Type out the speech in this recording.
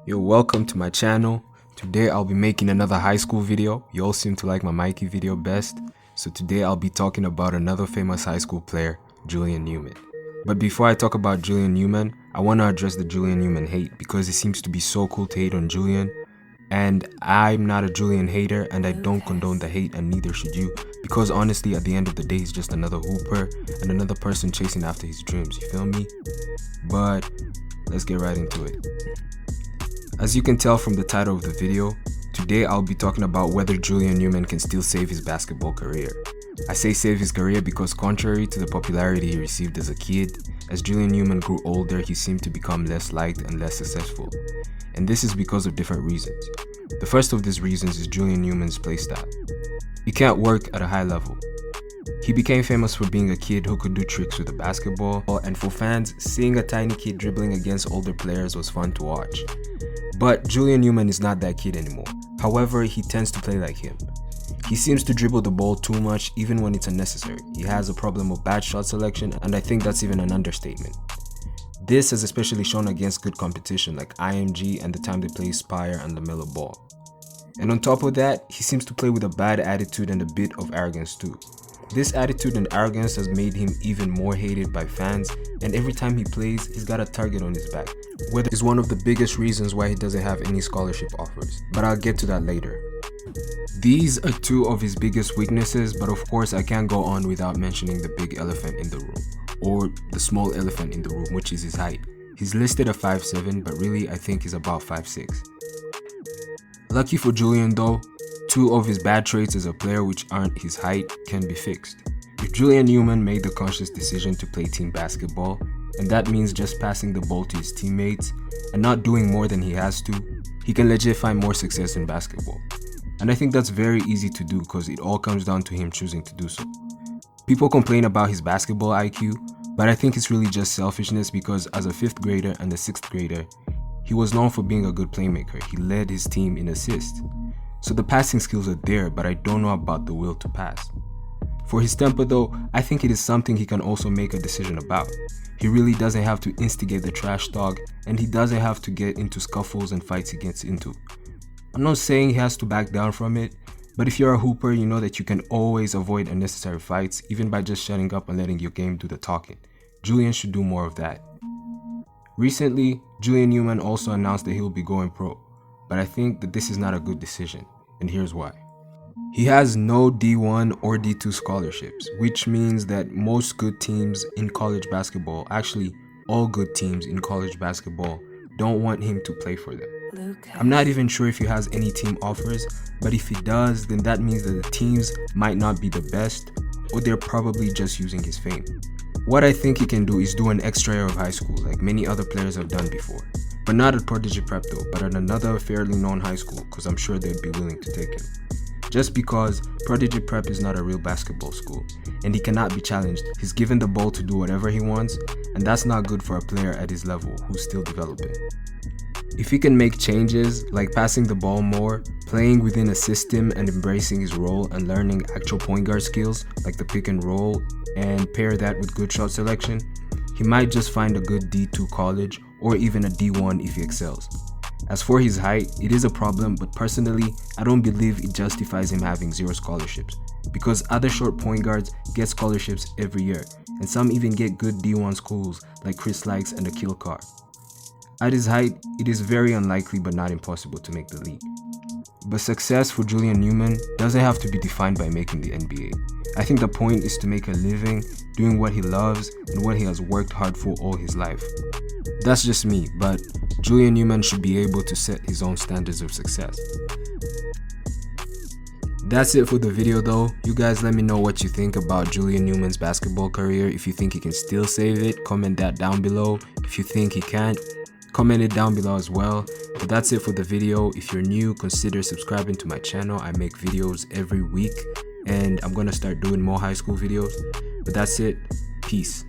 Yo, welcome to my channel. Today I'll be making another high school video. You all seem to like my Mikey video best. So today I'll be talking about another famous high school player, Julian Newman. But before I talk about Julian Newman, I want to address the Julian Newman hate because it seems to be so cool to hate on Julian. And I'm not a Julian hater and I don't condone the hate, and neither should you. Because honestly, at the end of the day, he's just another hooper and another person chasing after his dreams, you feel me? But let's get right into it. As you can tell from the title of the video, today I'll be talking about whether Julian Newman can still save his basketball career. I say save his career because contrary to the popularity he received as a kid, as Julian Newman grew older, he seemed to become less liked and less successful. And this is because of different reasons. The first of these reasons is Julian Newman's playstyle. He can't work at a high level. He became famous for being a kid who could do tricks with a basketball, and for fans, seeing a tiny kid dribbling against older players was fun to watch. But Julian Newman is not that kid anymore. However, he tends to play like him. He seems to dribble the ball too much even when it's unnecessary. He has a problem of bad shot selection, and I think that's even an understatement. This has especially shown against good competition like IMG and the time they play Spire and LaMelo Ball. And on top of that, he seems to play with a bad attitude and a bit of arrogance too. This attitude and arrogance has made him even more hated by fans, and every time he plays, he's got a target on his back, which is one of the biggest reasons why he doesn't have any scholarship offers, but I'll get to that later. These are two of his biggest weaknesses, but of course I can't go on without mentioning the big elephant in the room, or the small elephant in the room, which is his height. He's listed at 5'7", but really I think he's about 5'6". Lucky for Julian though, two of his bad traits as a player which aren't his height can be fixed. If Julian Newman made the conscious decision to play team basketball, and that means just passing the ball to his teammates and not doing more than he has to, he can legit find more success in basketball. And I think that's very easy to do because it all comes down to him choosing to do so. People complain about his basketball IQ, but I think it's really just selfishness because as a 5th grader and a 6th grader, he was known for being a good playmaker. He led his team in assists. So the passing skills are there, but I don't know about the will to pass. For his temper though, I think it is something he can also make a decision about. He really doesn't have to instigate the trash talk, and he doesn't have to get into scuffles and fights he gets into. I'm not saying he has to back down from it, but if you're a hooper, you know that you can always avoid unnecessary fights even by just shutting up and letting your game do the talking. Julian should do more of that. Recently, Julian Newman also announced that he will be going pro, but I think that this is not a good decision, and here's why. He has no D1 or D2 scholarships, which means that most good teams in college basketball, actually all good teams in college basketball, don't want him to play for them. I'm not even sure if he has any team offers, but if he does, then that means that the teams might not be the best, or they're probably just using his fame. What I think he can do is do an extra year of high school like many other players have done before. But not at Prodigy Prep though, but at another fairly known high school because I'm sure they'd be willing to take him. Just because Prodigy Prep is not a real basketball school and he cannot be challenged. He's given the ball to do whatever he wants, and that's not good for a player at his level who's still developing. If he can make changes like passing the ball more, playing within a system and embracing his role and learning actual point guard skills like the pick and roll and pair that with good shot selection, he might just find a good D2 college or even a D1 if he excels. As for his height, it is a problem, but personally, I don't believe it justifies him having 0 scholarships because other short point guards get scholarships every year, and some even get good D1 schools like Chris Likes and Akil Carr. At his height, it is very unlikely but not impossible to make the league. But success for Julian Newman doesn't have to be defined by making the NBA. I think the point is to make a living doing what he loves and what he has worked hard for all his life. That's just me, but Julian Newman should be able to set his own standards of success. That's it for the video though. You guys let me know what you think about Julian Newman's basketball career. If you think he can still save it, comment that down below. If you think he can't, comment it down below as well. But that's it for the video. If you're new, consider subscribing to my channel. I make videos every week and I'm gonna start doing more high school videos. But that's it. Peace.